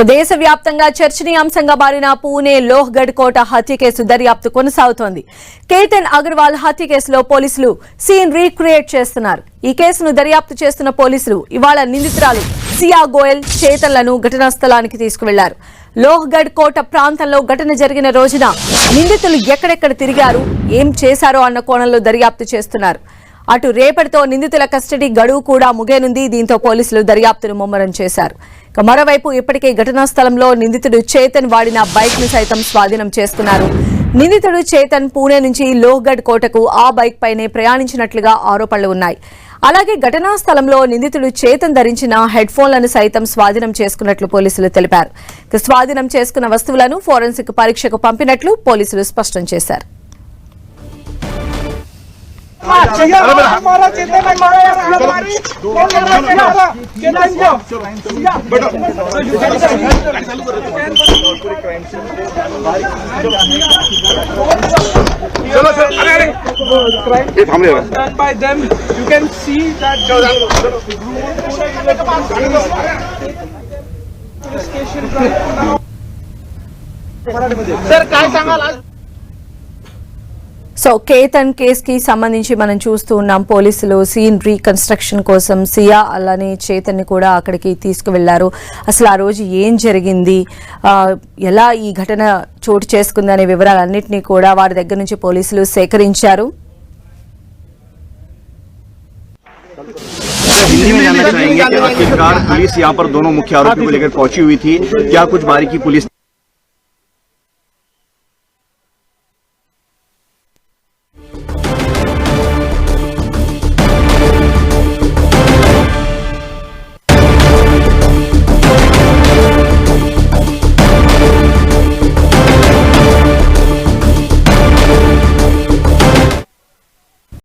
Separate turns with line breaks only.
దేశవ్యాప్తంగా చర్చనీయాంశంగా మారిన పూణే లోహ్గఢ్ కోట హత్య కేసు దర్యాప్తు కొనసాగుతోంది. కేతన్ అగర్వాల్ హత్య కేసులో పోలీసులు సీన్ రీక్రియేట్ చేస్తున్నారు. ఈ కేసును దర్యాప్తు చేస్తున్న పోలీసులు ఇవాళ నిందితురాలు సియా గోయల్ చేతన్లను ఘటనా స్థలానికి తీసుకువెళ్లారు. లోహ్గఢ్ కోట ప్రాంతంలో ఘటన జరిగిన రోజున నిందితులు ఎక్కడెక్కడ తిరిగారు, ఏం చేశారో అన్న కోణంలో దర్యాప్తు చేస్తున్నారు. అటు రేపటితో నిందితుల కస్టడీ గడువు కూడా ముగియనుంది. దీంతో పోలీసులు దర్యాప్తును ముమ్మరం చేశారు. మరోవైపు ఇప్పటికే ఘటనా స్థలంలో నిందితుడు చేతన్ వాడిన బైక్ ను సైతం స్వాధీనం చేసుకున్నారు. నిందితుడు చేతన్ పూణే నుంచి లోహ్గఢ్ కోటకు ఆ బైక్ పైనే ప్రయాణించినట్లుగా ఆరోపణలు ఉన్నాయి. అలాగే ఘటనా స్థలంలో నిందితుడు చేతన్ ధరించిన హెడ్ ఫోన్లను సైతం స్వాధీనం చేసుకున్నట్లు పోలీసులు తెలిపారు. స్వాధీనం చేసుకున్న వస్తువులను ఫోరెన్సిక్ పరీక్షకు పంపినట్లు పోలీసులు స్పష్టం చేశారు. సో కేతన్ కేసు కి సంబంధించి మనం చూస్తూ ఉన్నాం. పోలీసులు సీన్ రీకన్స్ట్రక్షన్ కోసం సియా అలానే చేతన్ ని కూడా అక్కడికి తీసుకువెళ్లారు. అసలు ఆ రోజు ఏం జరిగింది, ఎలా ఈ ఘటన చోటు చేసుకుంది అనే వివరాలన్నింటినీ కూడా వారి దగ్గర నుంచి పోలీసులు సేకరించారు.
हिंदी में जानना चाहेंगे कि आखिरकार पुलिस यहाँ पर दोनों मुख्य आरोपियों को लेकर पहुंची हुई थी, क्या कुछ बारीकी पुलिस